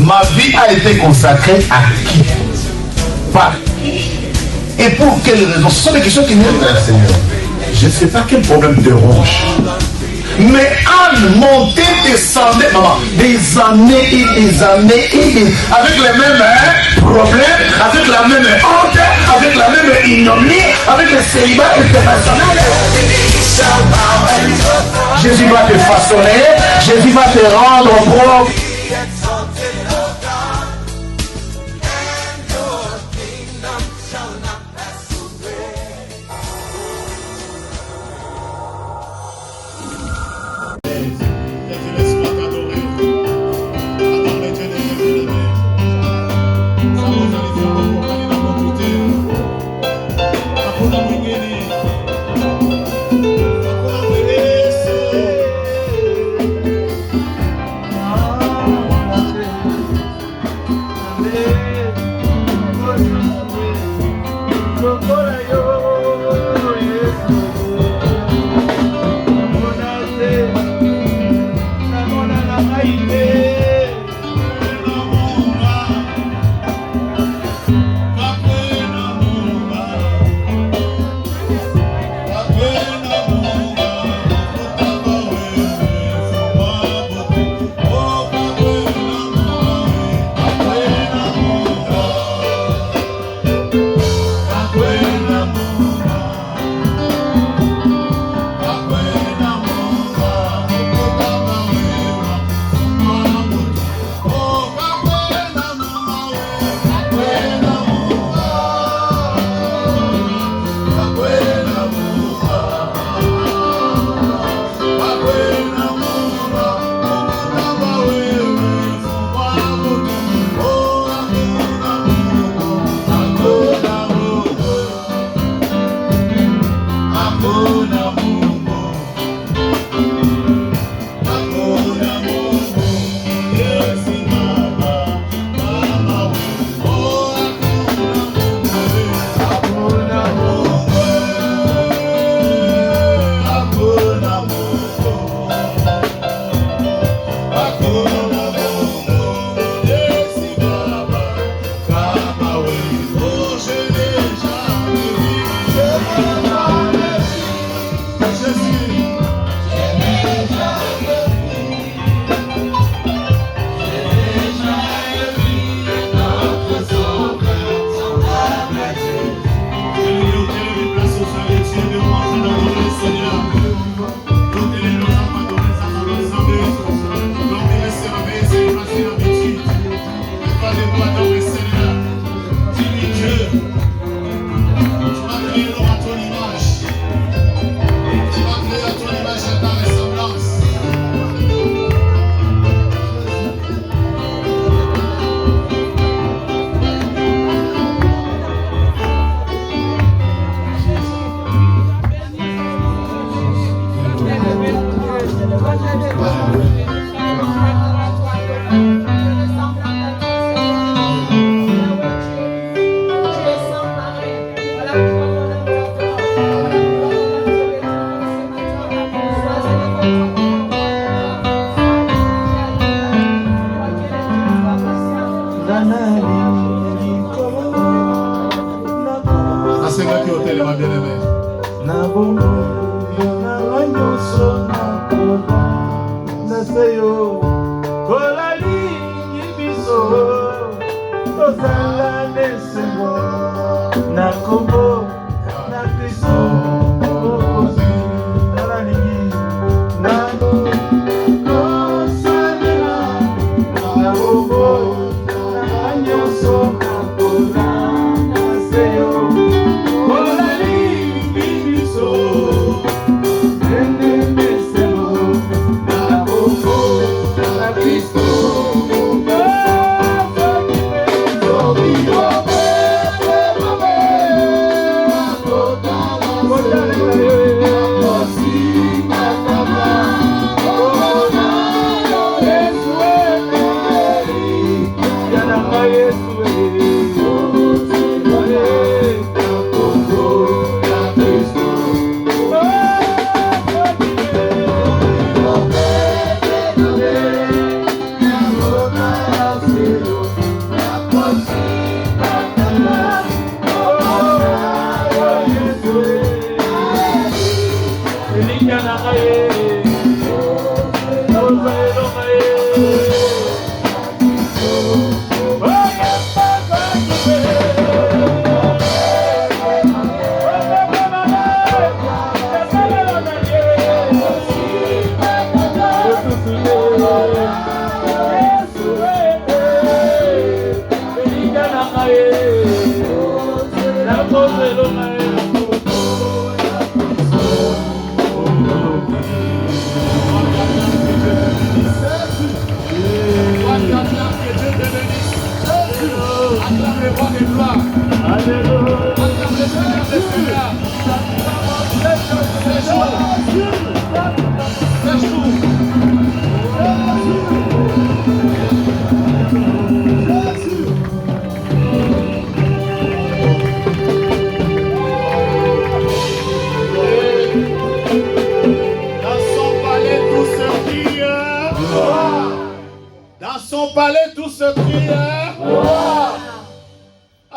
Ma vie a été consacrée à qui? Par qui? Et pour quelles raisons? Ce sont des questions qui viennent vers le Seigneur. Je ne sais pas quel problème te ronge. Mais Anne montait, descendait, maman, des années et des années et des... avec les mêmes problèmes, avec la même honte, avec la même ignominie, avec le célibat international. Jésus va te façonner, Jésus va te rendre propre.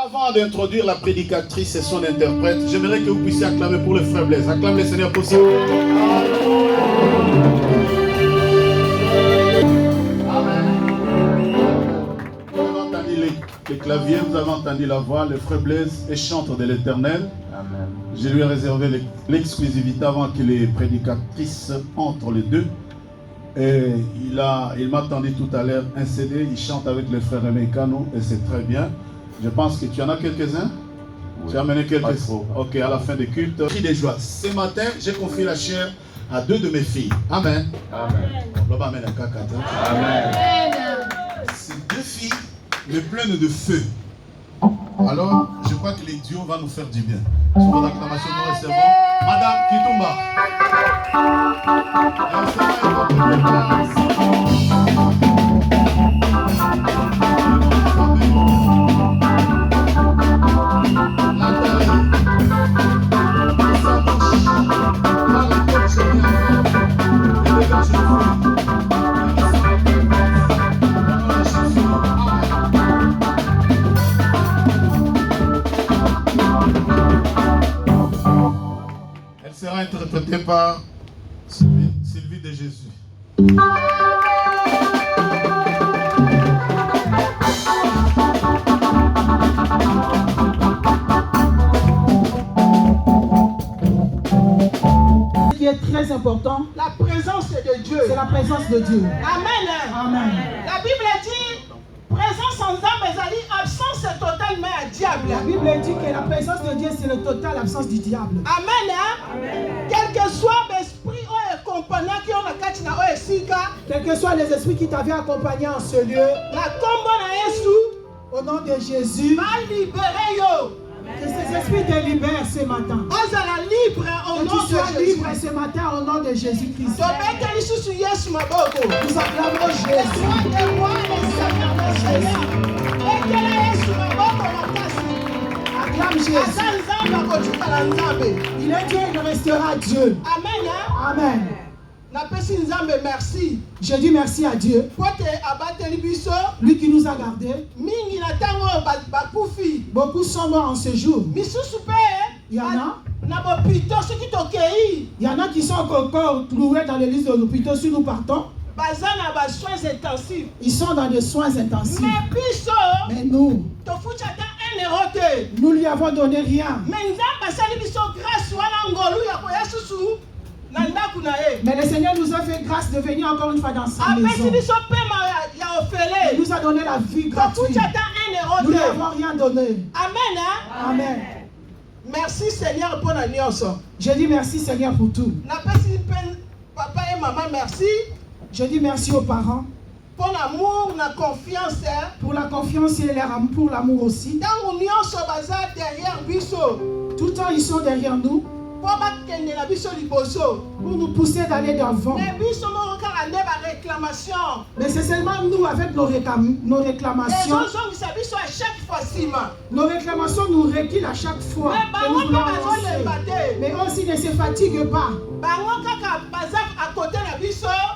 Avant d'introduire la prédicatrice et son interprète, j'aimerais que vous puissiez acclamer pour le frère Blaise. Acclame le Seigneur pour ça. Vous avez entendu les claviers, vous avez entendu la voix. Le frère Blaise est chanteur de l'Éternel. Je lui ai réservé l'exclusivité avant que les prédicatrices entrent les deux. Et il m'a tendu tout à l'heure un CD, il chante avec le frère Aimé Kano et c'est très bien. Je pense que tu en as quelques-uns. Oui. Tu as amené quelques-uns. Ok, à la fin des cultes. Cri de joie. Ce matin, j'ai confié la chair à 2 de mes filles. Amen. Amen. Amen. Ces 2 filles me plaignent de feu. Alors, je crois que les dieux vont nous faire du bien. Sur votre acclamation, nous recevons Madame Kitumba. Elle sera interprétée par Sylvie de Jésus. Ce qui est très important, la présence de Dieu. C'est la présence de Dieu. Amen. Amen. La Bible dit présence sans âme, absence totale mais à diable. La Bible dit que la présence de Dieu c'est le total absence du diable. Amen. Amen. Quel que soit l'esprit ou accompagnant qui ont la katina ou esika, quels que soient les esprits qui t'avaient accompagné en ce lieu, la combo na Yesu, au nom de Jésus, va libérer yo. Que ces esprits te libèrent ce matin. Osala libre au nom de Jésus. Libre ce matin au nom de Jésus-Christ. Nous acclamons Jésus. Acclame Jésus. Il est Dieu, il restera Dieu. Amen. Amen. Merci. Je dis merci à Dieu. Lui qui nous a gardés. Beaucoup sont morts en ce jour. Il y en a. Il y en a qui sont encore trouvés dans l'église de l'hôpital si nous partons. Ils sont dans des soins intensifs. Mais nous lui avons donné rien. Mais le Seigneur nous a fait grâce de venir encore une fois dans sa maison. Il nous a donné la vie gratuite. Nous ne lui avons rien donné. Amen. Amen. Merci Seigneur pour la nuance. Je dis merci Seigneur pour tout. Papa et maman, merci. Je dis merci aux parents. Pour l'amour, la confiance. Pour la confiance et pour l'amour aussi. Tout le temps ils sont derrière nous. Pour nous pousser d'aller d'avant. Mais c'est seulement nous avec nos réclamations. Nos réclamations nous reculent à chaque fois. Mais eux aussi ne se fatiguent pas.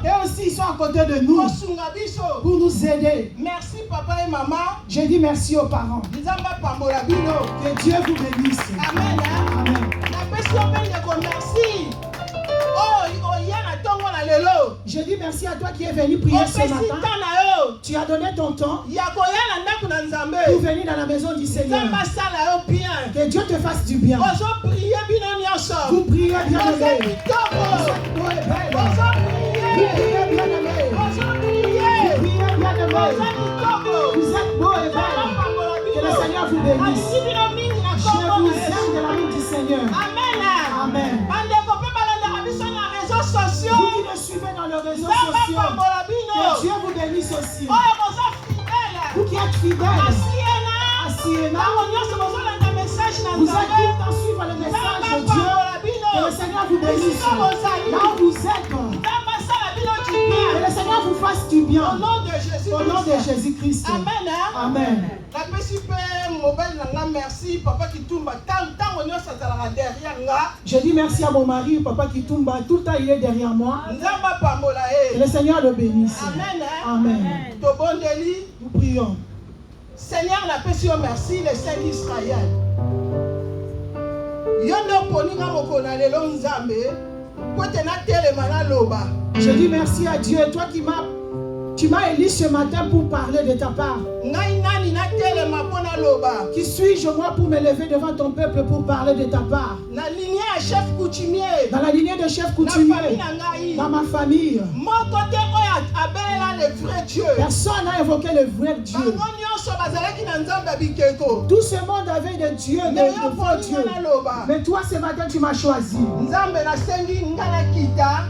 Et aussi ils sont à côté de nous pour nous aider. Merci papa et maman. Je dis merci aux parents. Que Dieu vous bénisse. Amen. Amen. Merci. Oh, il y a un Je dis merci à toi qui es venu prier ce matin. Tu as donné ton temps pour venir dans la maison du Seigneur. Que Dieu te fasse du bien. Vous priez bien aimé. Vous priez bien aimé. Vous êtes beau et belle. Que le Seigneur vous bénisse. Je vous aime de l'amour du Seigneur. Amen. Vous qui me suivez dans les réseaux sociaux, que Dieu vous bénisse aussi. Vous qui êtes fidèles à Siena, vous êtes tout en suivant le message de Dieu. Que le Seigneur vous bénisse. Là où vous êtes, que le Seigneur vous fasse du bien. Au nom de Jésus-Christ. Amen. Merci, Papa Kitumba. Je dis merci à mon mari, Papa Kitumba. Tout le temps, il est derrière moi. Que le Seigneur le bénisse. Amen. Nous prions. Seigneur, la paix, merci, le Saint d'Israël. Je dis merci à Dieu, toi tu m'as élu ce matin pour parler de ta part. Qui suis-je moi pour me lever devant ton peuple pour parler de ta part? Dans la lignée de chef coutumier, dans ma famille, personne n'a évoqué le vrai Dieu. Tout ce monde avait de Dieu, mais de faux Dieu. Mais toi ce matin tu m'as choisi.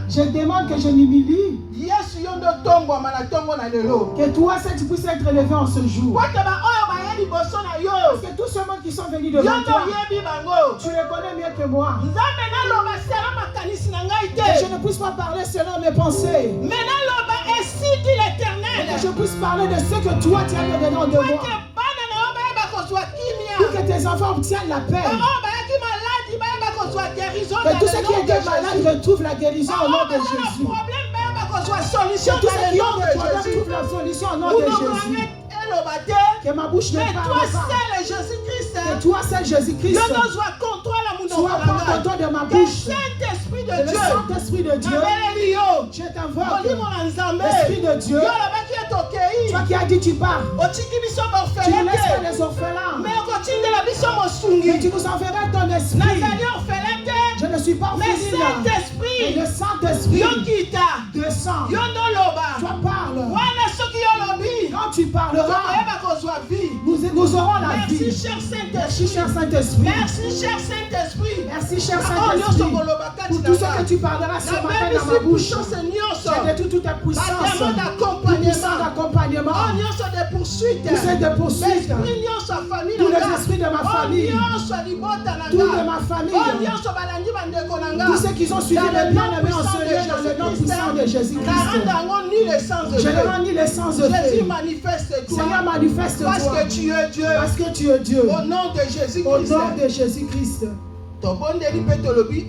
Je demande que je m'humilie. Que toi seul tu puisses être élevé en ce jour. Parce que tous ceux qui sont venus devant toi, tu les connais mieux que moi. Que je ne puisse pas parler selon mes pensées. Que je puisse parler de ce que toi tu as mis dedans de moi. Pour que tes enfants obtiennent la paix. Que tous ceux qui étaient malades retrouvent la guérison au nom de Jésus. Que tous ceux qui ont des problèmes trouvent la solution au nom de Jésus. Que ma bouche ne parle pas. Que toi seul Jésus-Christ soit porte-contrôle de ma bouche. Le Saint-Esprit de Dieu, je t'invoque. L'Esprit de Dieu, toi qui as dit tu pars. Tu ne laisses pas les orphelins. Mais tu nous enverras ton esprit. Je ne suis pas orpheline. Et le Saint-Esprit descend. Toi parle. Quand tu parleras, nous aurons la vie. Merci cher Saint-Esprit. Merci cher Saint-Esprit. Pour tout ce que tu parleras ce matin dans ma bouche. J'ai de toute ta puissance. Puissance d'accompagnement. Tous ceux de poursuite. Tous les esprits de ma famille. Tout de ma famille. Tous ceux qui ont suivi le bien-aimé en ce lieu dans le nom puissant de Jésus-Christ. Je ne rends ni l'essence de Dieu. Seigneur, manifeste-toi. Parce que tu es Dieu. Au nom de Jésus-Christ. Au nom de Jésus-Christ.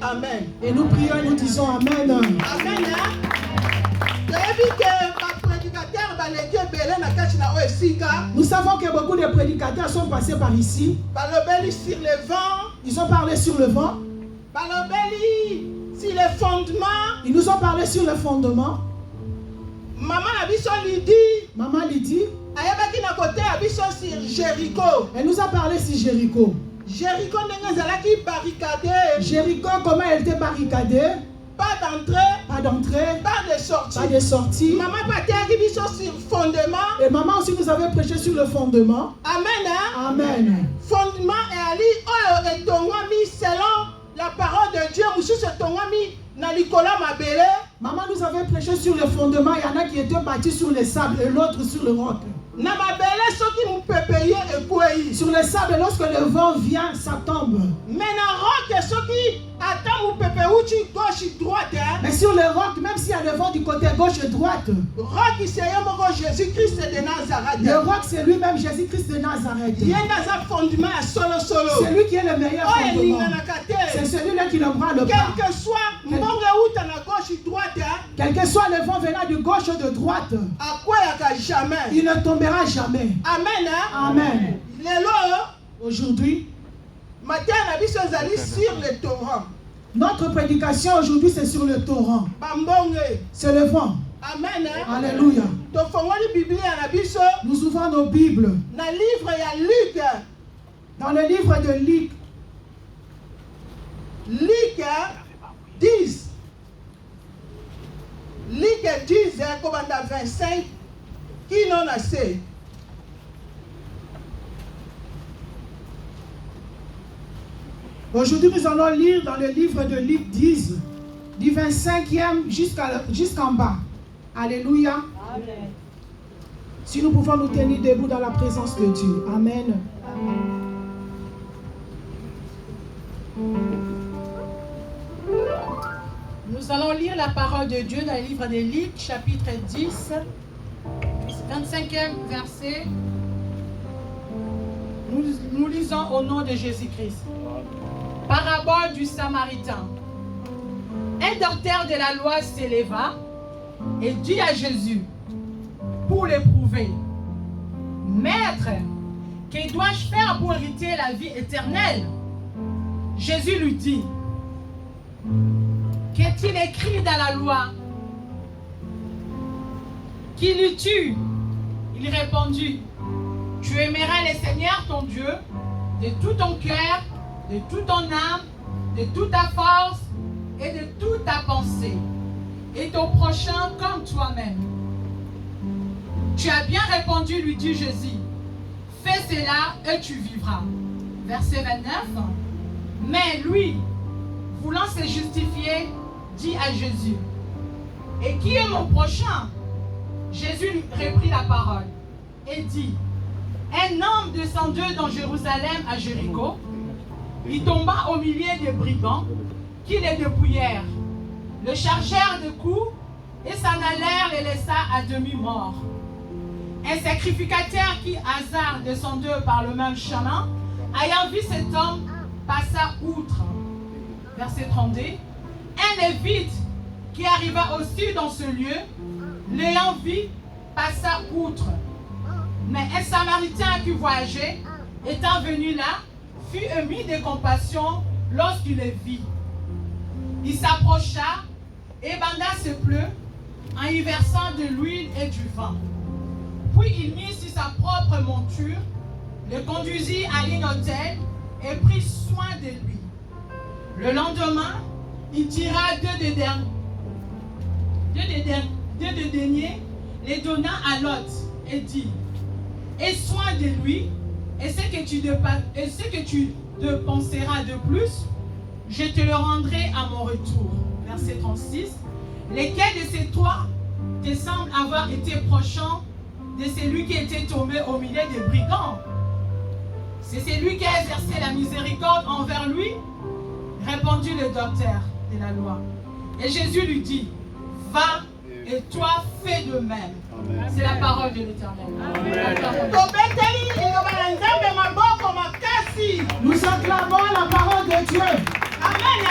Amen. Et nous prions, nous disons Amen. Amen. Nous savons que beaucoup de prédicateurs sont passés par ici. Ils ont parlé sur le vent. Sur les fondements. Ils nous ont parlé sur le fondement. Maman Lydie. Elle nous a parlé sur Jéricho. Jéricho, comment elle était barricadée. Pas d'entrée. Pas de sortie. Maman sur fondement. Et maman aussi nous avait prêché sur le fondement. Amen. Fondement et selon la parole de Dieu. Maman nous avait prêché sur le fondement. Il y en a qui étaient bâtis sur le sable et l'autre sur le roc. Sur le sable, lorsque le vent vient, ça tombe. Mais sur le roc, même s'il y a le vent du côté gauche et droite, le roc c'est lui-même Jésus-Christ de Nazareth. C'est lui qui est le meilleur fondement. C'est celui-là qui ne prend le pas. Quel que soit le vent venant de gauche ou de droite, il ne tombera jamais. Amen. Aujourd'hui, sur le torrent. Notre prédication aujourd'hui, c'est sur le torrent. C'est le vent. Amen. Alléluia. Nous Nous ouvrons nos Bibles dans le livre de Luc. Luc 10. Luc 10, commandant 25. Qui n'en a assez? Aujourd'hui, nous allons lire dans le livre de Luc 10, du 25e jusqu'en bas. Alléluia. Amen. Si nous pouvons nous tenir debout dans la présence de Dieu. Amen. Nous allons lire la parole de Dieu dans le livre de Luc, chapitre 10, 25e verset. Nous lisons au nom de Jésus-Christ. Parabole du Samaritain. Un docteur de la loi s'éleva et dit à Jésus, pour l'éprouver, Maître, que dois-je faire pour hériter la vie éternelle? Jésus lui dit, qu'est-il écrit dans la loi? Qui le tue? Il répondit, tu aimeras le Seigneur ton Dieu de tout ton cœur, de toute ton âme, de toute ta force et de toute ta pensée, et ton prochain comme toi-même. Tu as bien répondu, lui dit Jésus. Fais cela et tu vivras. Verset 29. Mais lui, voulant se justifier, dit à Jésus, et qui est mon prochain? Jésus lui reprit la parole et dit, un homme descendait dans Jérusalem à Jéricho. Il tomba au milieu des brigands qui les dépouillèrent, le chargèrent de coups et s'en allèrent les laissa à demi-mort. Un sacrificateur qui hasard descendait par le même chemin, ayant vu cet homme, passa outre. Verset 32. Un lévite qui arriva aussi dans ce lieu, l'ayant vu, passa outre. Mais un samaritain qui voyageait, étant venu là, fut ému de compassion lorsqu'il le vit. Il s'approcha et banda ses pleurs en y versant de l'huile et du vin. Puis il mit sur sa propre monture, le conduisit à un hôtel et prit soin de lui. Le lendemain, il tira deux des deniers, les donna à l'hôte et dit, aie soin de lui, et ce que tu dépenseras de plus, je te le rendrai à mon retour. Verset 36. Lequel de ces trois te semble avoir été prochain de celui qui était tombé au milieu des brigands? C'est celui qui a exercé la miséricorde envers lui, répondit le docteur de la loi. Et Jésus lui dit, va et toi fais de même. C'est la parole de l'Éternel. Nous acclamons la parole de Dieu. Amen.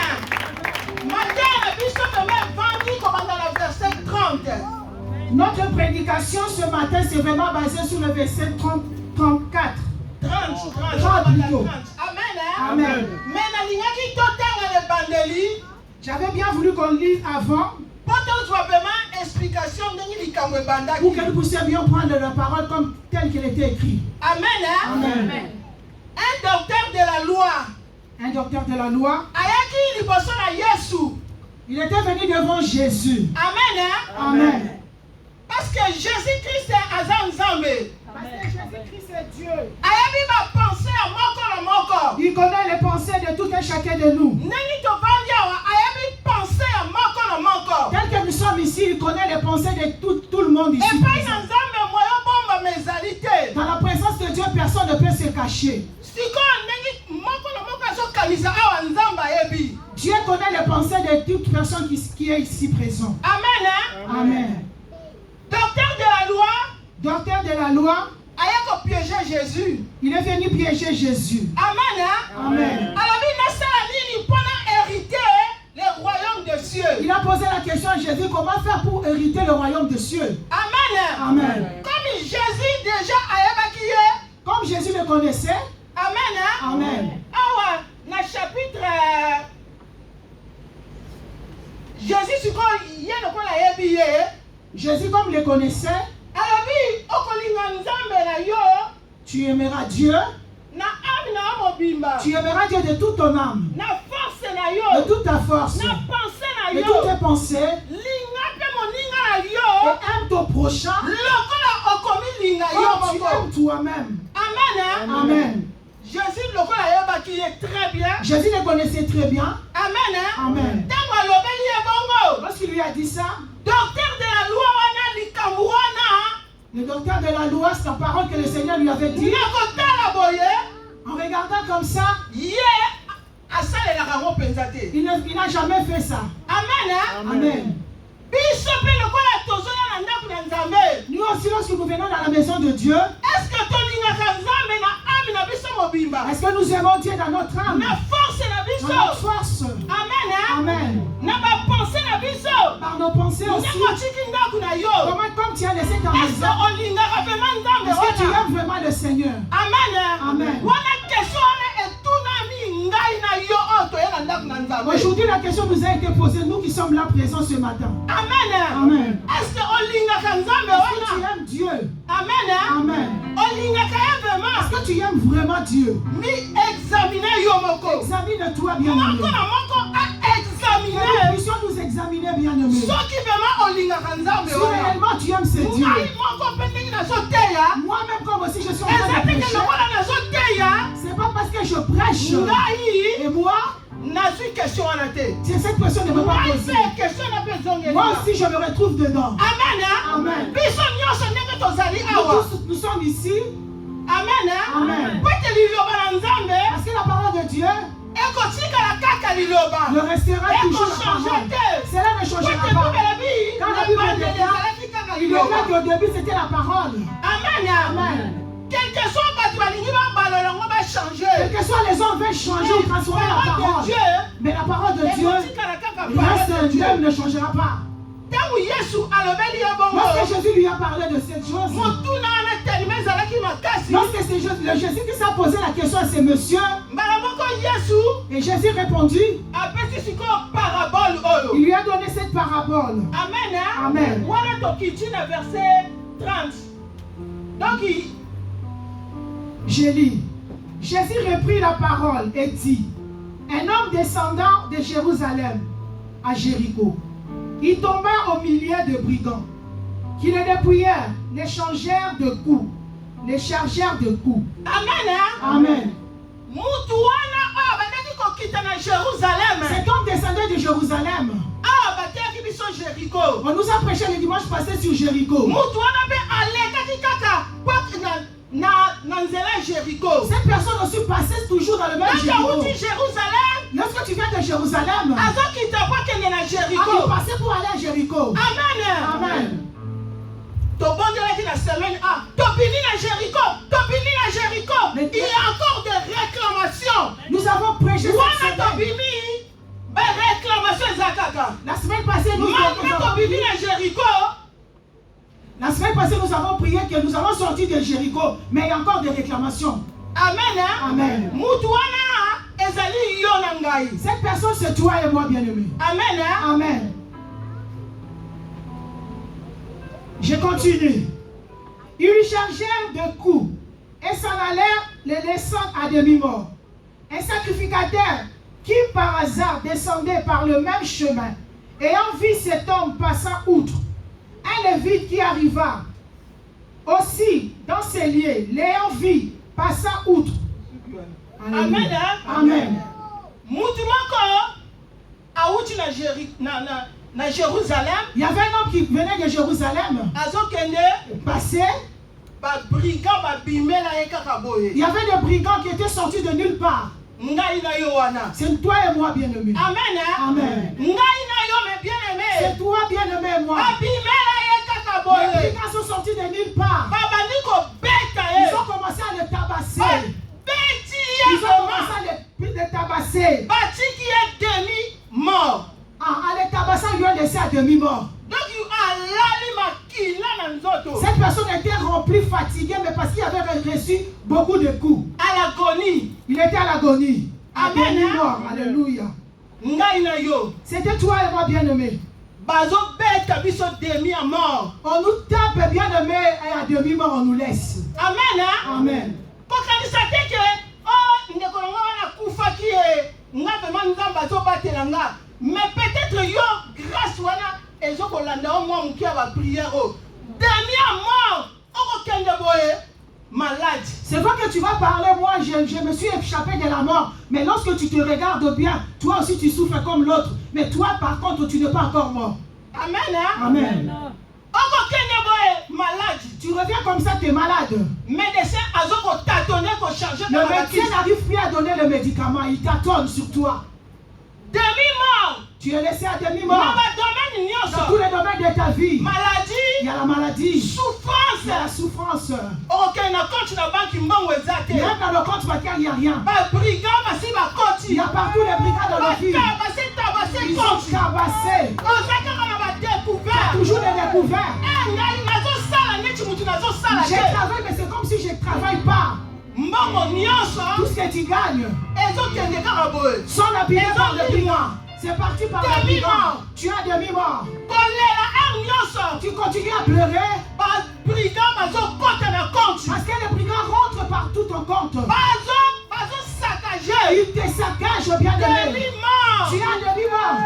Notre prédication ce matin, c'est vraiment basé sur le verset 34. 30 plutôt. Amen. J'avais bien voulu qu'on lise avant pour que nous puissions bien prendre la parole comme telle qu'elle était écrite. Amen. Un docteur de la loi. Un docteur de la loi. Il était venu devant Jésus. Amen. Parce que Jésus-Christ est Azan Zambé. Parce que Jésus-Christ est Dieu. Il connaît les pensées de tout et chacun de nous. Tel que nous sommes ici, il connaît les pensées de tout le monde ici. Dans la présence de Dieu, personne ne peut se cacher. Dieu connaît les pensées de toute personne qui est ici présent. Amen. Docteur de la loi, piéger Jésus. Il est venu piéger Jésus. Amen. Le royaume des cieux. Il a posé la question à Jésus, comment faire pour hériter le royaume des cieux? Amen. Comme Jésus déjà comme Jésus le connaissait. Amen. Amen. Dans chapitre connaissait, alobi okolinga nzambe na yo tu aimeras Dieu, na âme na mobimba tu aimeras Dieu de toute ton âme, na force na yo de toute ta force, na pensée na de yo toutes tes pensées, linga mpe moninga na et yo aime ton prochain, lokola okomi linga yo comme tu moko. aimes toi-même. Amen. Amen. Jésus lokola yebaki ye très bien. Jésus le connaissait très bien. Amen. Amen. Ntango alobeli ye bongo Lorsqu'il lui a dit ça, docteur de la loi wana likambo wana le docteur de la loi, c'est la parole que le Seigneur lui avait dit, nakotala boye en regardant comme ça, ye asalelaka ngo mpenza te. il n'a jamais fait ça. Amen. Amen. Biso mpe lokola tozoya na ndako na nzambe, Nous aussi, lorsque nous venons dans la maison de Dieu, est-ce que tolingaka nzambe na âme na biso mobimba est-ce que nous aimons Dieu dans notre âme, na force na dans biso? notre force? Amen. Amen. Na bapensée na biso Par nos pensées aussi. ndenge otiki ndako na yo, Comme tu as laissé ta est-ce que maison, olingaka vraiment nzambe est-ce que tu wana? aimes vraiment le Seigneur? Amen. Amen. Wana question wana etunami ngai na yo oyo toya na ndako na nzambe. Aujourd'hui, la question nous a été posée, nous qui sommes là présents ce matin. Amen. Amen. Est-ce que olingaka nzambe Est-ce que tu wana? aimes Dieu? Amen. Amen. Olingaka ye vraiment? Est-ce que tu aimes vraiment Dieu? Mi examiner yo moko. Examine-toi, bien-aimé. Moko na moko a Que nous examiner. puissions nous examiner, bien-aimé. Soki vraiment olingaka nzambe Si wana. réellement tu aimes ce Dieu, Ngai moko mpe ndenge nazoteya. moi-même comme aussi je suis en Eza train de ndenge prêcher, lokola nazoteya. c'est pas parce que je prêche. Ngai Et moi, nazwi question wana te. c'est cette personne ne me pas Ngai poser. mpe question na mpe ezongeli. Moi aussi, je me retrouve dedans. Amen. Amen. Biso nyonso ndenge tozali Nous, awa. tous, nous sommes ici Amen. Amen. Po ete liloba na nzambe parce que la parole de Dieu ekotikala kaka liloba. ne restera toujours la Ekochange parole. te. Cela ne Po changera ete pas. bobelebi Quand la na Bible bandeli déclare, ezalaki kaka il est vrai liloba. qu'au début c'était la parole. Amen. Amen. Quel que soit bato balingi babalola ngo bachange. Quel que soit les hommes veulent changer ou transformer la Parole de parole. Dieu Mais la parole de Dieu ekotikala kaka reste parole de un Dieu. homme ne changera pas. Ntango Yesu alobeli ye bongo Lorsque Jésus lui a parlé de cette chose, motuna wana telema ezalaki makasi. lorsque c'est le Jésus qui s'est posé la question à ces messieurs, Mbala moko Yesu et Jésus répondit, apesi sikoyo parabole oyo. il lui a donné cette parabole. Amen. Amen. Wana tokiti na verset 30. Donc Je lis. Jésus reprit la parole et dit, un homme descendant de Jérusalem à Jéricho, il tomba au milieu de brigands qui le dépouillèrent, les changèrent de coups, les chargèrent de coups. Amen. Amen. Mutu wana oyo bandaki kokita na Jérusalem. Cet homme descendait de Jérusalem. Awa batiaki biso Jéricho. On nous a prêché le dimanche passé sur Jéricho. Mutu wana mpe alekaki kaka na nzela ya Jéricho. Cette personne aussi passait toujours dans le même Kaka Jéricho. uti Jérusalem Lorsque tu viens de Jérusalem, azokita po akende na il Jéricho. passait pour aller à Jéricho. Amen. Amen. Tobondelaki na semaine a tobini na Jéricho, tobini na Jéricho. Mais- Il y a encore des réclamations. Nous avons prêché cette Wana semaine. tobimi ba réclamation eza kaka. La semaine passée, Malgré tobimi na Jéricho, La semaine passée, nous avons prié que nous allons sortir de Jéricho, mais il y a encore des réclamations. amen. Amen. Mutu wana ezali yo na ngai. Cette personne, c'est toi et moi, bien-aimés. Amen. Amen. Je continue. Ils lui chargèrent de coups et s'en allèrent, les laissant à demi-mort. Un sacrificateur qui par hasard descendait par le même chemin, ayant vu cet homme passant outre, un lévite qui arriva aussi dans ces lieux, l'ayant vu passant outre. Amen. Amen. Mutu moko auti na Jérusalem. Il y avait un homme qui venait de Jérusalem, Azokende passé. ba brigand ba bimela ye kaka boye. Il y avait des brigands qui étaient sortis de nulle part. Ngai na yo wana. C'est toi et moi, bien-aimé. Amen. Amen. Ngai na yo mais bien aimé. C'est toi, bien-aimé, et moi. Ba bimela ye kaka Les boye. brigands sont sortis de nulle part. Ba bandi ko beta ye. Ils ont commencé à le tabasser. Ba beti Ils ye ont mama. commencé à le tabasser. Ba tiki ye demi mort. En les tabassant, ils lui ont laissé à demi-mort. Donc you alali makila na nzoto. Cette personne était remplie, fatiguée, mais parce qu'il avait reçu beaucoup de coups. À l'agonie. Il était à l'agonie. À Amen. demi-mort. Alléluia. Ngai na yo. C'était toi et moi, bien-aimé. On nous tape, bien aimé, et à demi-mort, on nous laisse. Amen. Hein? Amen. Mais peut-être yo grâce wana ezokolanda moi mukia ba prière dernière mort okokende boye malade. C'est vrai que tu vas parler, moi je me suis échappé de la mort. Mais lorsque tu te regardes bien, toi aussi tu souffres comme l'autre. Mais toi par contre tu n'es pas encore mort. Amen. Hein? Amen. Okokende boye malade. Tu reviens comme ça, tu es malade. Médecin azoko tâtonner ko changer. Le médecin n'arrive plus à donner le médicament, il tâtonne sur toi. Demi-mort. Tu es laissé à demi-mort. Dans tous les domaines de ta vie. Maladie. Il y a la maladie. Souffrance. Il y a la souffrance. Ok, na compte na banque mbongo ezate. Même dans le compte bancaire, il n'y a rien. Ba brigand basi ba koti. Il y a partout les brigands dans la vie. Ils sont tabassés. On sait qu'on a découvert. Toujours des découvertes. Je travaille, mais c'est comme si je ne travaille pas. Tout ce que tu gagnes sont habillés par le brigand. C'est parti par le brigand. Tu as demi-mort. Tu continues à pleurer. Parce que les brigands rentrent par tout ton compte. Ils te saccagent bien de Tu as demi-mort.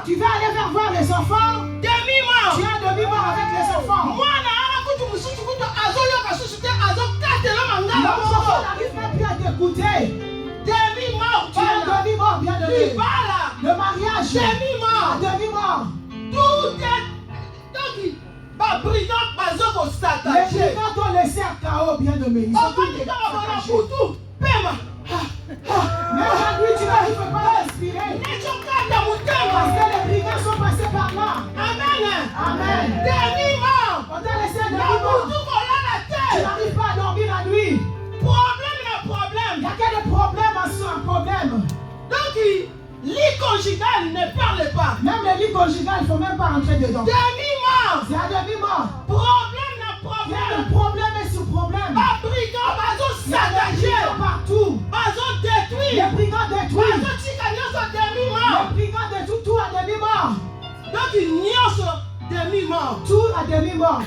Tu vas aller vers voir les enfants. Demi-mort. Tu as demi-mort avec les enfants. L'enfant n'arrive même plus à t'écouter. Demi-mort. Tu as demi-mort bien de Le mariage. Demi-mort. Demi-mort. Tout est. Donc, les brigands t'ont laissé à KO bien de mes. Mais aujourd'hui, tu n'arrives pas à respirer. Parce que les brigands sont passés par là. Amen. Amen. Demi-mort. On t'a laissé à demi-mort. Tu n'arrives pas à dormir la nuit. Problème. Il n'y a que des problèmes en soi, un problème. Donc, lit conjugal ne parle pas. Même les lits conjugales, il ne faut même pas rentrer dedans. Demi-mort. C'est à demi-mort. Problème. Il y a des problèmes et sous-problèmes. Les brigands saccagés partout. Détruits. Les brigands détruits. Les brigands détruits tout à demi-mort. Donc, il n'y a demi-mort. Tout à demi-mort.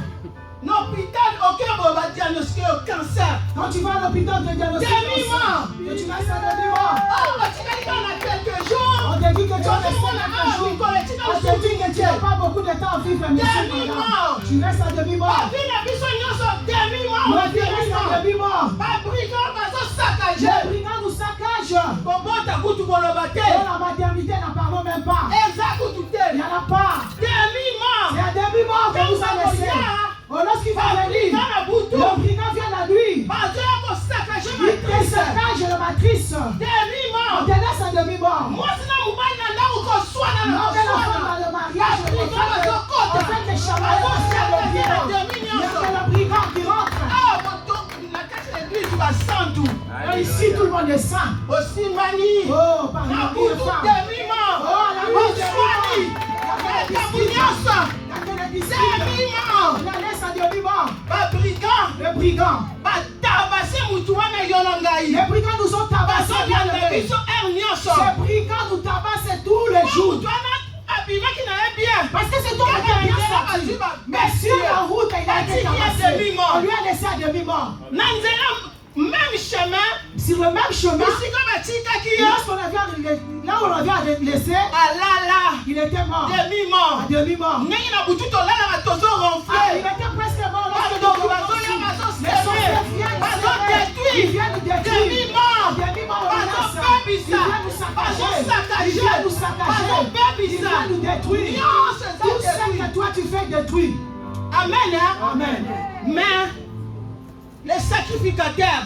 L'hôpital, aucun va diagnostiquer au cancer. Quand tu vas à l'hôpital, tu diagnostiques demi-mort. Et tu restes à demi-mort. On te dit que tu as quelques jours. On te dit que tu as quelques jours. On te dit que tu n'as pas beaucoup de temps à vivre. Demi-mort. Tu restes à demi-mort. Ma vie reste à demi-mort. Les brigands nous saccagent. La maternité, n'en parlons même pas. Il n'y en a pas. Demi-mort. C'est à demi-mort que vous avez laissé. Lorsqu'il va venir, le brigand vient la nuit. Il te saccage la matrice. On te laisse à demi-mort. Non, mais la femme dans le mariage, on fait des chamailles. Il y a que le brigand qui rentre. Ici, tout le monde est saint. Aussi mani. Oh, par la vie de femme. Demi-mort. Oh, la vie de femme. Demi-mort. On la laisse à demi-mort. Le brigand. Les brigands nous ont tabassés bien le Ces brigands nous tabassent tous les jours. Parce que c'est toi qui as bien sorti. Mais sur la route, il a été tabassé. On lui a laissé à demi-mort. Même chemin. Sur le même chemin. Là où on avait laissé, il était mort. Demi-mort. À demi-mort. Il était presque mort. Il vient nous détruire. Demi-mort. Il vient nous saccager. Il vient nous détruire. Tout ce que toi tu fais détruire. Amen. Amen. Mais les sacrificateurs.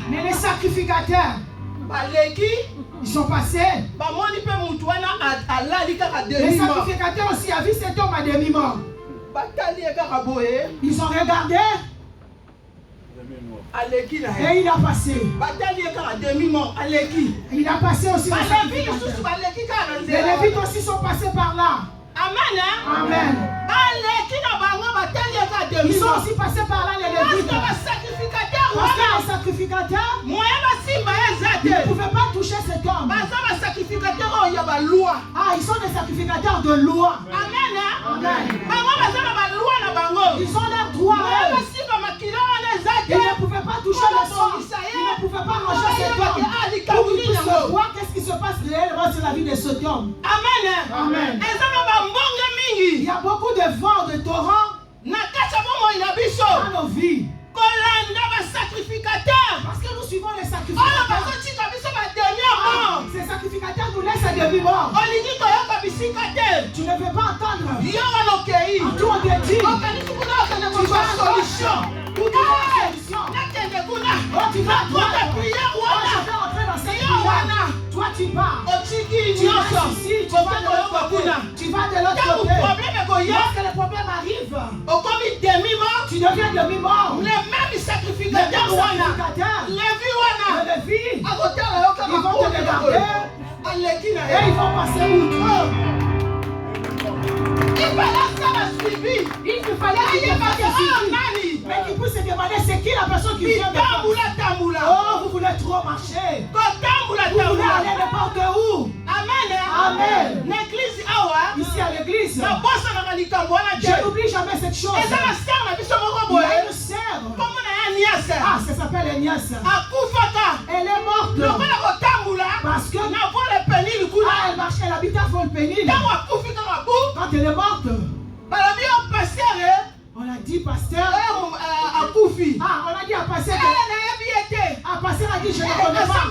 Ils sont passés. Les sacrificateurs aussi a vu cet homme à demi-mort. Ils ont regardé. Et il a passé. Il a passé aussi. Les Lévites aussi sont passés par là. Amen. Amen. Ils sont aussi passés par là, les Lévites. Parce que les sacrificateurs ne pouvaient pas toucher cet homme. Ah, ils sont des sacrificateurs de loi. Amen. Amen. Ils ont leur droit. Ils ne pouvaient pas toucher le sang. Ils ne pouvaient pas manger cet homme. Pour qu'ils puissent voir qu'est-ce qui se passe réellement sur la vie de cet homme. Amen. Amen. Il y a beaucoup de vents, de torrents dans nos vies. Parce que nous suivons les sacrificateurs. Ces sacrificateurs nous laissent à demi-mort. Tu ne veux pas entendre. Tout on te dit. Tu vas solution. Oh, tu vas entrer dans cette prière. Toi, tu pars. Tu vas de l'autre côté. Lorsque le problème arrive, tu deviens demi-mort. Les mêmes sacrificateurs, les vies, ils vont te regarder et ils vont passer outre. Il fallait qu'il fasse suivi. Mais qu'il puisse se demander c'est qui la personne qui vient de faire. Oh, vous voulez trop marcher. Vous voulez aller n'importe où. Amen. Amen. Ici à l'église, je n'oublie jamais cette chose. Il y a une sœur. Ah, ça s'appelle Agnès. Elle est morte. Parce que elle marchait, elle habitait à Volpénil. Quand elle est morte, on a dit pasteur. Ah, on a dit à pasteur. Pasteur a dit je ne connais pas.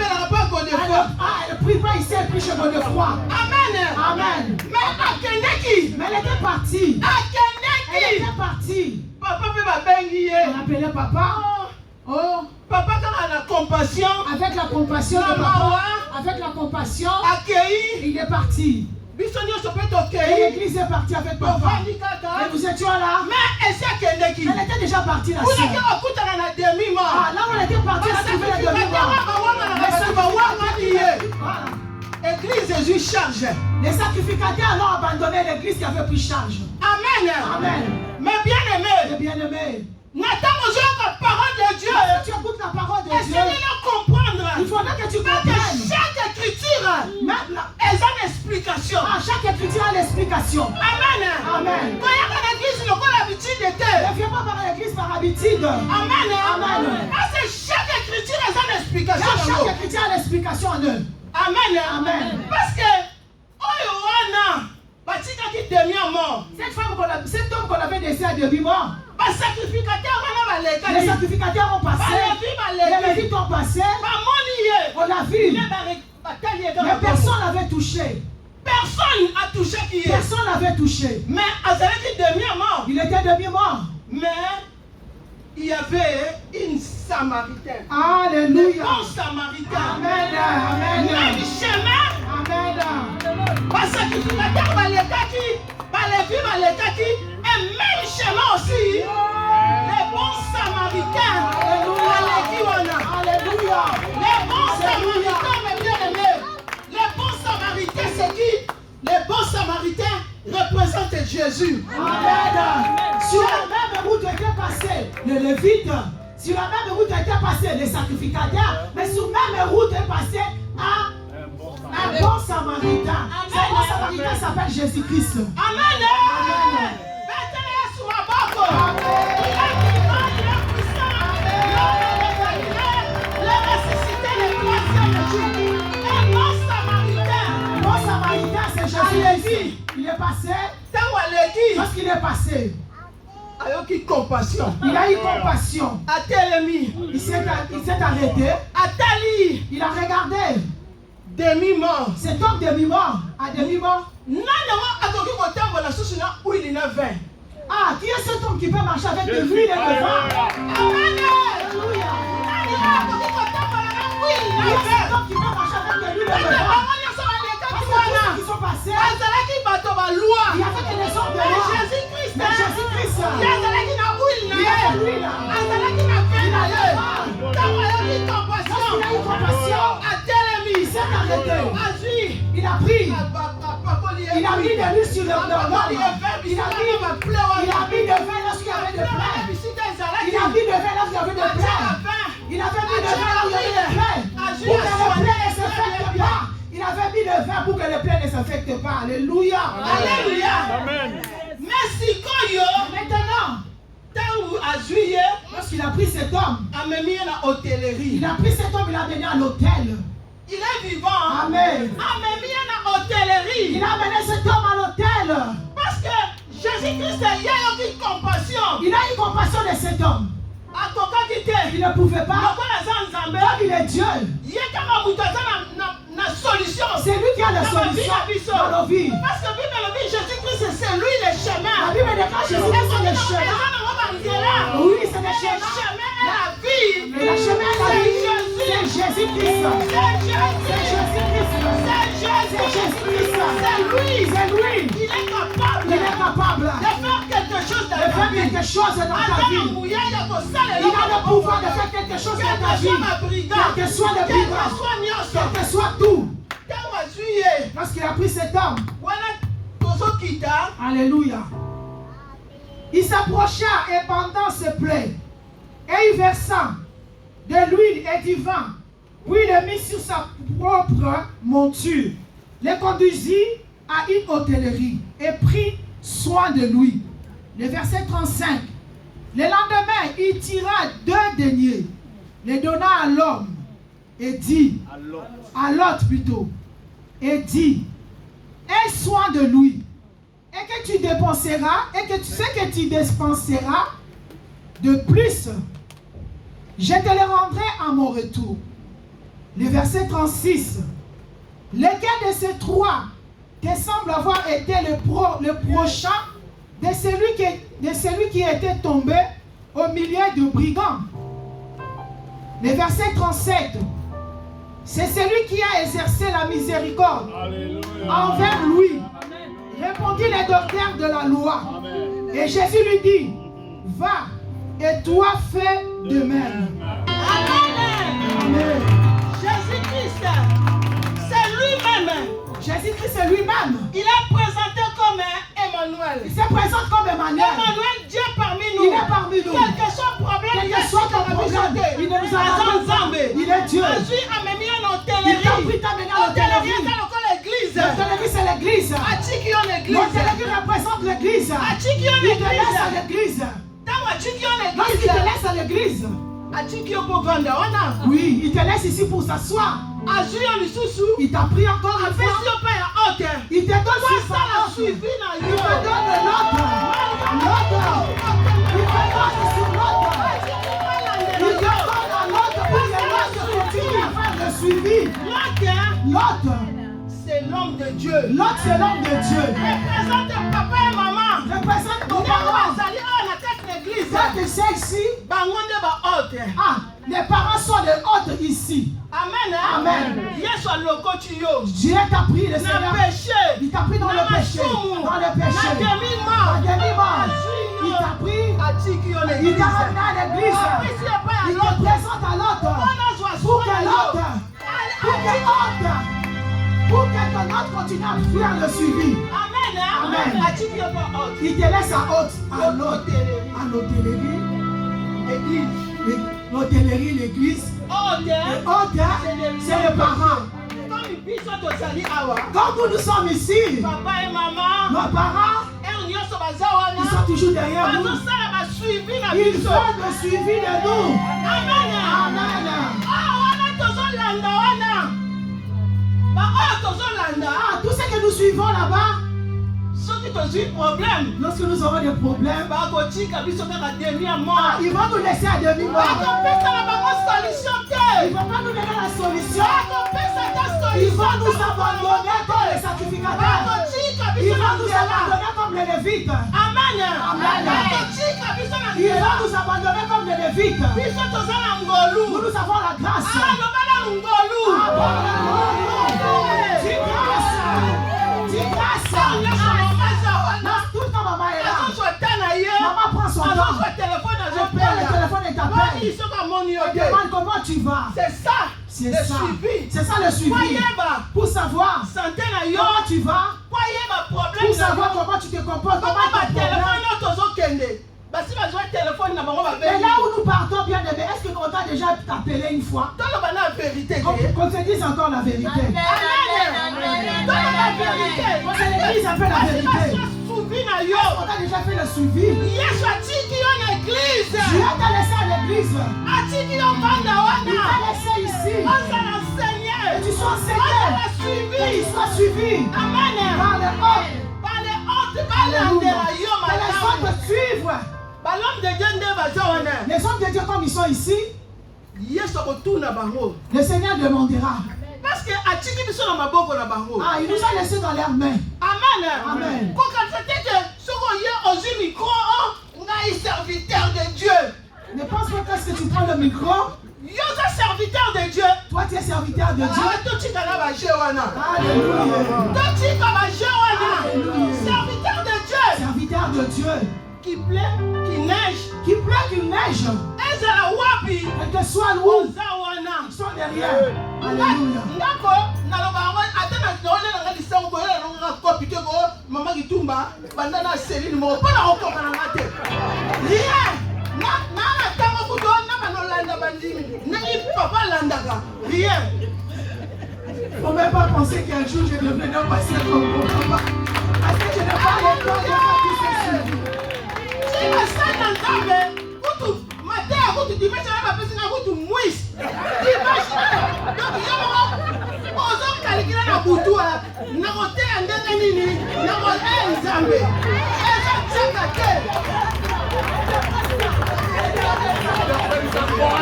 Elle ne prie pas ici, elle prie chez Godefroy. Amen. Amen. Mais elle était partie. Elle était partie. Papa peut On appelait papa. Oh. Papa quand on a la compassion. Avec la compassion de papa. Avec la compassion. Accueilli. Il est parti. Et l'église est partie avec papa. Et nous étions là. Mais elle était déjà partie la sœur. Ah, là où elle était partie, elle a trouvé la demi-mort. Église Jésus charge. Les sacrificateurs ont abandonné l'église qui avait pris charge. Amen. Amen. Mais bien aimé. Mais bien aimé. N'attends la parole de Dieu. Tu écoutes la parole de Dieu. Essaye de comprendre. Il faudrait que tu comprennes. Chaque écriture, elle a une explication. Ah, chaque écriture a l'explication. Amen. Amen. Quand il y a l'église, il y a l'habitude de te. Ne viens pas par l'église par habitude. Amen. Amen. Parce que chaque écriture a une explication. Chaque écriture a l'explication en eux. Amen. Amen. Parce que, oh, Yohana, cette femme cet homme qu'on avait laissé à demi-mort. Les sacrificateurs ont passé. Les Lévites ont passé. On l'a vu. Mais personne n'avait touché. Personne n'a touché qui est. Personne n'avait touché. Mais il était demi-mort. Mais il y avait une Samaritaine. Alléluia. Un Samaritain. Amen. Amen. Même chemin. Amen. Parce que tu vas dire, et même chemin aussi. Les bons Samaritains. Alléluia. Les bons Samaritains, mes bien-aimés. Les bons Samaritains, c'est qui? Les bons Samaritains représentent Jésus. Amen. Sur la même route étaient passés les Lévites. Sur la même route étaient passés les sacrificateurs. Mais sur la même route est passé un bon Samaritain. Ce bon Samaritain s'appelle Jésus-Christ. Amen. Jésus, il est passé. Lorsqu'il est passé, il a eu compassion. Il s'est arrêté. Il a regardé. Demi-mort. Cet homme demi-mort, à demi-mort. Ah, qui est cet homme qui peut marcher avec de l'huile et de vin? Alléluia. Qui est cet homme qui peut marcher avec de l'huile et de vin? Qui sont passés. Il y avait des sortes de loi. Jésus-Christ. Mais Jésus-Christ. Il y a de l'huile. Il y a de l'huile. Il a eu compassion. Il s'est arrêté. Il a pris. Il a mis de l'huile sur le homme. Il a mis de vin lorsqu'il y avait de plaies. Il a mis de vin lorsqu'il y avait de plaies. Il avait mis de vin lorsqu'il y avait de plaies. Pour que les plaies ne se fassent pas. Il avait mis de vin. faire pour que les plaies ne s'affectent pas? Alléluia. Alléluia. Amen. Mais si Maintenant, lorsqu'il a pris cet homme, il a pris cet homme, il l'a amené à l'hôtel. il est vivant. Amen. Il Il a amené cet homme à l'hôtel. parce que Jésus-Christ a eu compassion. Il a eu compassion de cet homme. Il ne pouvait pas. Comme il est Dieu, c'est lui qui a la solution dans nos vies. Parce que Jésus-Christ, c'est lui le chemin. La Bible déclare Jésus-Christ c'est le chemin. Oui, c'est le chemin. La vie. Mais le chemin est la vie. C'est Jésus-Christ. C'est Jésus-Christ. C'est lui. Il est capable Il est capable de faire quelque chose de faire quelque chose dans ta vie. Il a le pouvoir de faire quelque chose dans ta vie. Quel que soit le brigand, quel que soit tout. Lorsqu'il a pris cet homme, alléluia, il s'approcha et pendant ses plaies, et il versa de l'huile et du vin, puis il le mit sur sa propre monture, le conduisit à une hôtellerie et prit soin de lui. Le verset 35. Le lendemain, il tira 2 deniers, les donna à l'homme et dit, à l'autre plutôt, et dit, aie soin de lui, et que tu dépenseras, et que tu sais que tu dépenseras de plus, je te le rendrai à mon retour. Le verset 36. Lequel de ces 3 te semble avoir été le prochain de celui qui était tombé au milieu de brigands? Le verset 37. C'est celui qui a exercé la miséricorde envers lui. Répondit les docteurs de la loi. Et Jésus lui dit, va et toi fais de même. Amen. Jésus-Christ, c'est lui-même. Jésus-Christ c'est lui-même. Il est présenté comme Emmanuel. Il se présente comme Emmanuel. Emmanuel, Dieu parmi nous. Il est parmi nous. Quel que soit le problème, Quel que soit ton problème, il ne nous abandonne pas. Il est Dieu. Il t'a pris t'amener à l'hôtellerie. L'hôtellerie c'est l'église. L'hôtellerie représente l'église. Il te laisse à l'église. Lorsqu'il te laisse à l'église, oui, il te laisse ici pour s'asseoir. Il t'a pris encore une fois. Il te donne sur sa offre. Il te donne l'autre. Il te donne sur l'autre. Il te donne à l'autre pour que l'autre continue à faire le suivi. L'autre, c'est l'homme de Dieu. L'autre, c'est l'homme de Dieu. Représente papa et maman. Représente ton parent. Quand tu sais ici, les parents sont des hôtes ici. Amen. Amen. Dieu t'a pris le Seigneur. Il t'a pris dans le péché. Dans le péché. La demi-mort. Il t'a pris. Il t'a ramené à l'église. Il te présente à l'autre. Pour que l'autre. Pour que ton autre continue à faire le suivi. Amen. Il te laisse à hôte. À l'hôtellerie. L'hôtellerie, l'église. Hôte, c'est le parent. Quand nous sommes ici, Papa et maman, nos parents, ils sont toujours derrière nous. Ils font le suivi de nous. Amen. Tout ce que nous suivons là-bas, lorsque nous aurons des problèmes, ils vont nous laisser à demi-mort. Ils ne vont pas nous donner la solution. Ils vont nous abandonner comme les sacrificateurs. Ils vont nous abandonner comme les Lévites. Amen. Ils vont nous abandonner comme les Lévites. Nous avons la grâce. Dis grâce. Tout le temps, maman est là. Maman prend son temps. Elle prend le téléphone et t'appelle. Elle demande comment tu vas. C'est ça. C'est ça. C'est ça le suivi. Pour savoir comment tu vas. Pour savoir comment tu te comportes. Comment ton problème. Et là où nous partons, bien aimé, est-ce que on t'a déjà appelé une fois? Qu'on te dise encore la vérité. Qu'on te dise un peu la vérité. On t'a déjà fait le suivi. Dieu t'a laissé à l'église. Il t'a laissé ici. Et tu sois enseigné. Et tu sois suivi. Par les autres. Alléluia. Par les autres te suivre. Les hommes de Dieu comme ils sont ici, le Seigneur demandera. Parce que il nous a laissé dans leurs mains. Amen. Amen. Serviteur de Dieu. Ne pense pas que tu prends le micro. Serviteur de Dieu. Toi tu es serviteur de Dieu. Alléluia. Serviteur de Dieu. Serviteur de Dieu. Qui plaît, qui neige. Qui plaît, qui neige. Quel que soit l'eau, ils sont derrière. Alléluia. Rien. Faut même pas penser qu'un jour je deviendrai un pasteur comme mon papa. Parce que je n'ai pas le temps de faire tout ceci.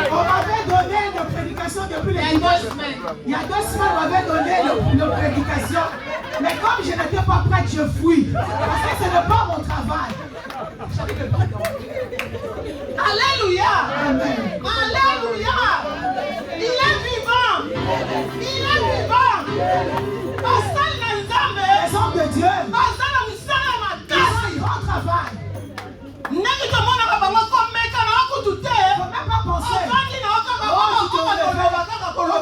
On m'avait donné une prédication depuis les dimanches. Il y a 2 semaines, on m'avait donné une prédication. Mais comme je n'étais pas prête, je fuis. Parce que ce n'est pas mon travail. Alléluia. Amen. Alléluia. Il est vivant. Il est vivant. Les hommes de Dieu, ils ont un grand travail. Il ne faut même pas penser.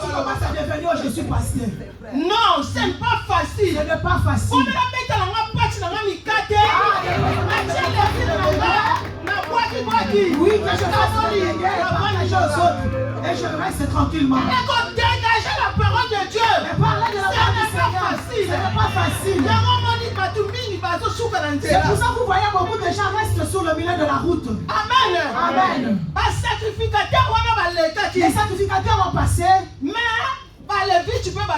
Tu commences à devenir, je suis pasteur. Non, ce n'est pas facile. Ce n'est pas facile. Oui, que je fasse prier et partager aux autres. Et je reste tranquillement. Dégager la parole de Dieu. Mais parler de la parole du Seigneur, ce n'est pas facile. C'est pour ça que vous voyez beaucoup de gens restent sur le milieu de la route. Amen. Amen. Les sacrificateurs ont passé.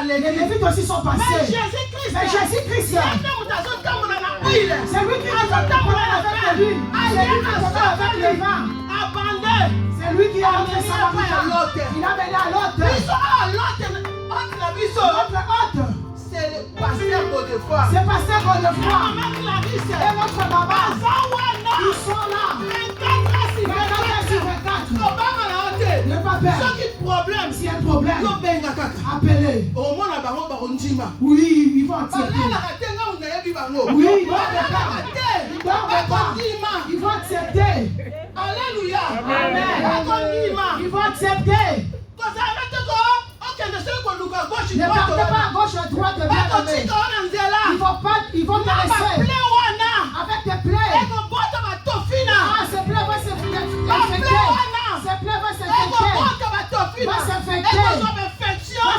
Les Lévites aussi sont passés. Mais Jésus-Christ, c'est lui qui nous a donné avec l'huile. C'est lui qui nous a avec le vin. C'est lui qui a amené Samaritain. Il a mené à l'autre. Notre hôte. C'est le pasteur Godefroy. C'est pasteur Godefroy. Et notre maman. Ils sont là. 24 sur 24. Ne pas perdre. S'il y a un problème, appelez. Oui, ils vont accepter. Oui, ils vont accepter. Ils vont accepter. Alléluia. Amen. Ils vont accepter. Ne partez pas à gauche ou à droite de bien-aimé. Ils vont te laisser avec des plaies. Ah, ces plaies vont s'infecter. Ces plaies vont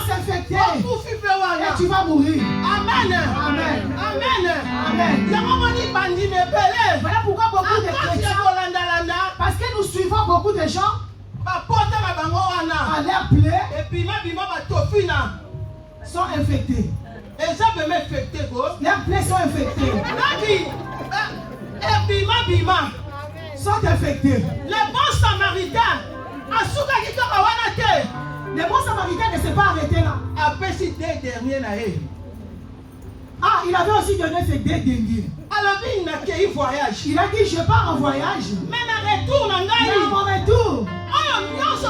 s'infecter. Et tu vas mourir. Amen. Amen. Amen. Amen. Voilà pourquoi beaucoup de chrétiens, parce que nous suivons beaucoup de gens à leur plaie sont infectés. Leurs plaies sont infectées. Sont infectés. Les bons samaritains, Les bons samaritains ne s'est pas arrêté là. Ah, il avait aussi donné ses deux derniers. Il a dit, je pars en voyage. Mais à mon retour, tout ce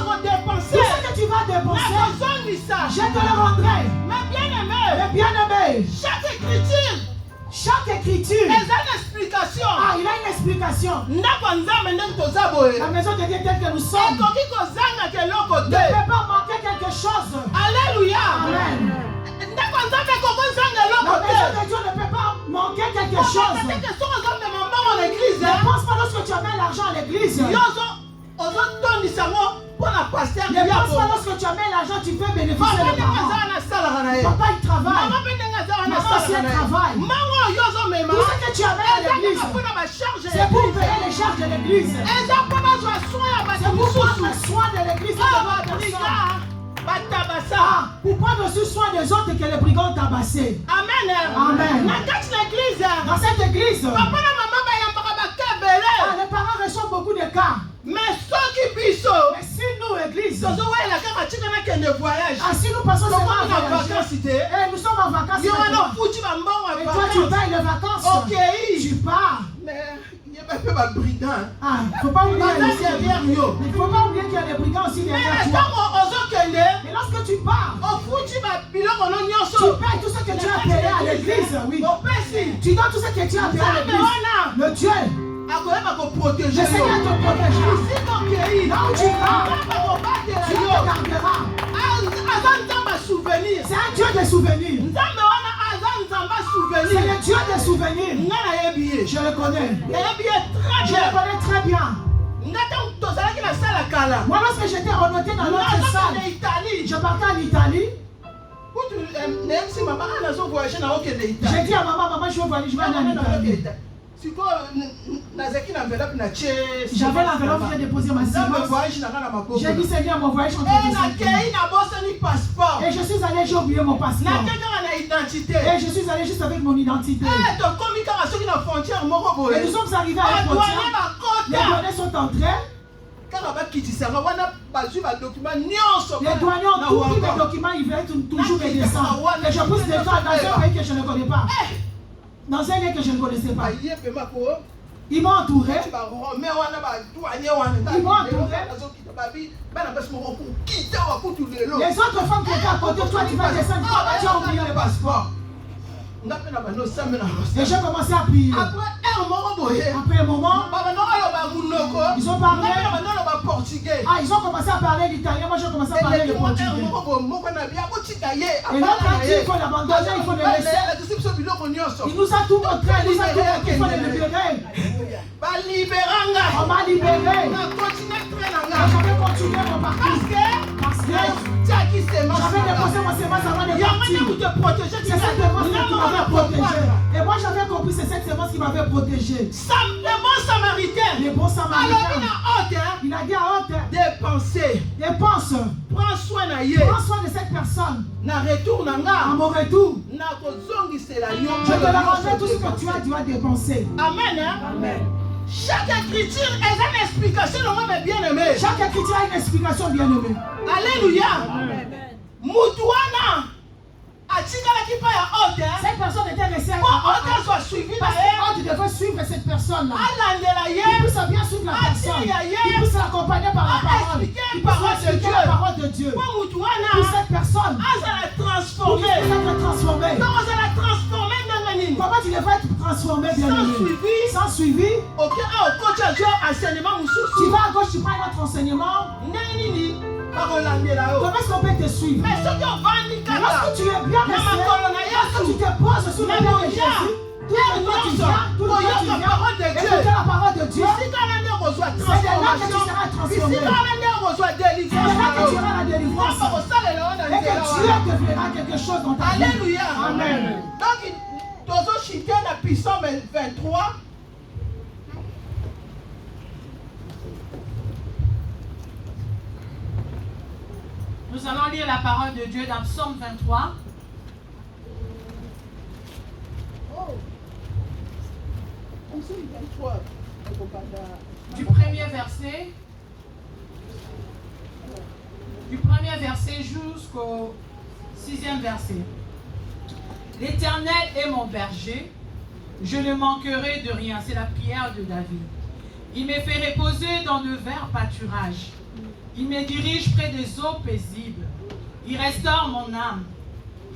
que tu vas dépenser, je te le rendrai. Mais bien aimé, chaque écriture, ah, il a une explication. La maison de Dieu telle que nous sommes ne peut pas manquer quelque chose. Alléluia. Amen. La maison de Dieu ne peut pas manquer quelque chose. l'église. Ne pense pas lorsque tu amènes l'argent à l'église. Ne pense pas lorsque tu amènes l'argent, tu peux bénéficier de l'argent. Papa, il travaille. Maman aussi, elle travaille. Tout ce que tu amènes à l'église, c'est pour payer les charges de l'église. C'est pour prendre soin de l'église et de votre personne. Pour prendre aussi soin des autres que les brigands tabassés. Amen. Amen. Dans cette église, les parents reçoivent beaucoup de cas. Mais si nous, église, si nous passons seulement en vacances, nous sommes en vacances, et toi tu payes les vacances, tu pars. Il ne faut pas oublier qu'il y a des brigands aussi derrière toi. Mais lorsque tu pars, tu payes tout ce que tu as payé à l'église. Oui. Tu donnes tout ce que tu as payé à l'église. Le Dieu, le Seigneur te protégera. Là où tu vas, tu te garderas. C'est un Dieu de souvenirs. C'est le Dieu des souvenirs. Je le connais. Je le connais très bien. Moi, lorsque j'étais renoté dans notre salle, je partais en Italie. J'ai dit à maman, je vais aller en Italie. J'avais l'enveloppe, j'ai déposé ma signature. J'ai dit Seigneur, mon voyage et je suis allé, j'ai oublié mon passeport. Et je suis allé juste avec mon identité. Et nous sommes arrivés à la frontière. Les douaniers sont entrés. Les douaniers ont tout pris les documents, ils veulent toujours me descendre. Et je pousse des gens dans un pays que je ne connais pas. Dans un lieu que je ne connaissais pas. Ils m'ont entouré. Les autres femmes qui étaient à côté de toi, tu vas descendre. Comment tu as oublié le passeport? Et j'ai commencé à prier. Après un moment, ils ont parlé. Ils ont commencé à parler l'italien. Moi, j'ai commencé à parler le portugais. Et l'autre a dit qu'il faut l'abandonner, il faut le laisser. Il nous a tout montré, il nous a tout montré, il faut le libérer. On m'a libéré. J'avais continué mon parcours. Parce que j'avais déposé mon semence avant de partir. C'est cette semence qui m'avait protégé. Et moi j'avais compris, c'est cette semence qui m'avait protégé. Le bon samaritain. Il a dit à Haute, dépense. Prends soin de cette personne. À mon retour, je te rendrai tout ce que tu as dépensé. Amen. Amen. Chaque écriture a une explication, mais bien aimé. Chaque écriture a une explication, bien aimé. Alléluia. Moutouana. Cette personne était restée à parce que devait suivre cette personne-là. Il puisse bien suivre la personne. Il puisse l'accompagner par la parole. Il puisse expliquer la parole de Dieu. Pour cette personne, pour qu'il puisse être transformé. Comment tu devrais être transformé, bien aimé? Sans suivi. Tu vas à gauche, tu prends un autre enseignement. Comment est-ce qu'on peut te suivre? Mais lorsque tu es bien resté, lorsque tu te poses sur le nom de Jésus, tout le temps tu viens, écouter la parole de Dieu, c'est de là que tu seras transformé. C'est de là que tu auras la délivrance. Et que Dieu te verra quelque chose dans ta vie. Alléluia. Amen. Donc, dans Psaume 23, nous allons lire la parole de Dieu dans Psaume 23. Du premier verset jusqu'au 6e verset. L'Éternel est mon berger, je ne manquerai de rien. C'est la prière de David. Il me fait reposer dans de verts pâturages. Il me dirige près des eaux paisibles. Il restaure mon âme.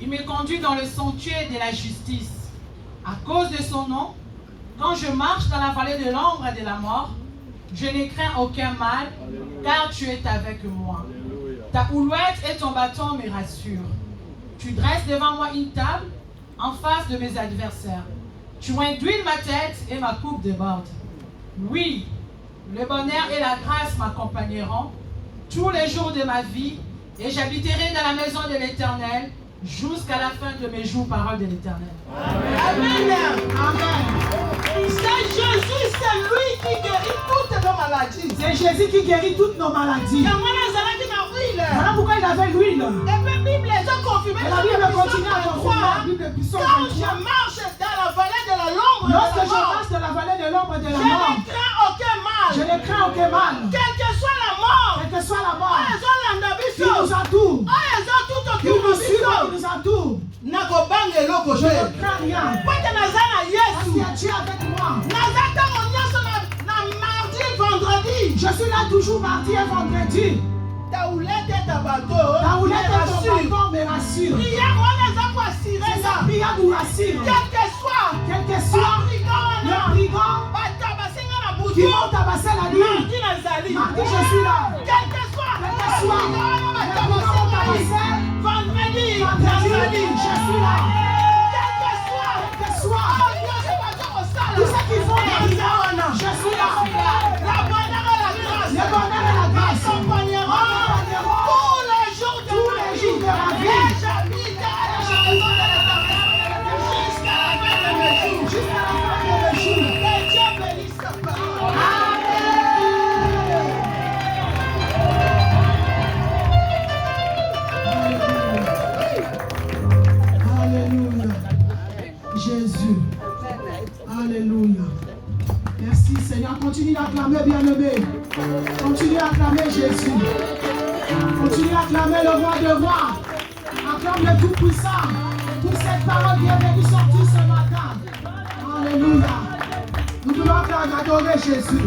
Il me conduit dans le sanctuaire de la justice. À cause de son nom, quand je marche dans la vallée de l'ombre et de la mort, je ne crains aucun mal, car tu es avec moi. Ta houlouette et ton bâton me rassurent. Tu dresses devant moi une table en face de mes adversaires. Tu induis ma tête et ma coupe déborde. Oui, le bonheur et la grâce m'accompagneront tous les jours de ma vie et j'habiterai dans la maison de l'Éternel jusqu'à la fin de mes jours, parole de l'Éternel. Amen. Amen. C'est Jésus, c'est lui qui guérit toutes nos maladies. C'est Jésus qui guérit toutes nos maladies. Voilà pourquoi il avait l'huile. Et puis la Bible les a confirmé. Et la Bible continue à confirmer. Quand je marche dans la vallée de la l'ombre, lorsque je marche dans la vallée de l'ombre de la mort, je ne crains aucun mal. Je ne crains aucun mal. Quelle que soit la mort. Quelle que soit la mort. Qui nous entoure. Qui nous suit, qui nous entoure. Je ne crains rien. Parce qu'il y a Dieu avec moi. Je suis là toujours mardi et vendredi. Ta houlette et ton bâton me rassure. Sa prière nous rassure. Quel que soit le brigand qui m'ont tabassé la nuit. Mardi, je suis là. Quel que soit le brigand m'ont tabassé. Vendredi, je suis là. Quel que soit tout ce qu'ils font, je suis là. Le bonheur et la grâce m'accompagneront tous les jours de ma vie. Et j'habiterai dans la maison de l'Éternel jusqu'à la fin de mes jours. Et Dieu bénisse ta parole. Alléluia. Jésus. Alléluia. Merci Seigneur. Continue d'acclamer, bien-aimé. Continue à acclamer Jésus. Continue à acclamer le roi de rois. Acclame le Tout-Puissant pour cette parole qui est venue sortir ce matin. Alléluia. Nous voulons adorer Jésus.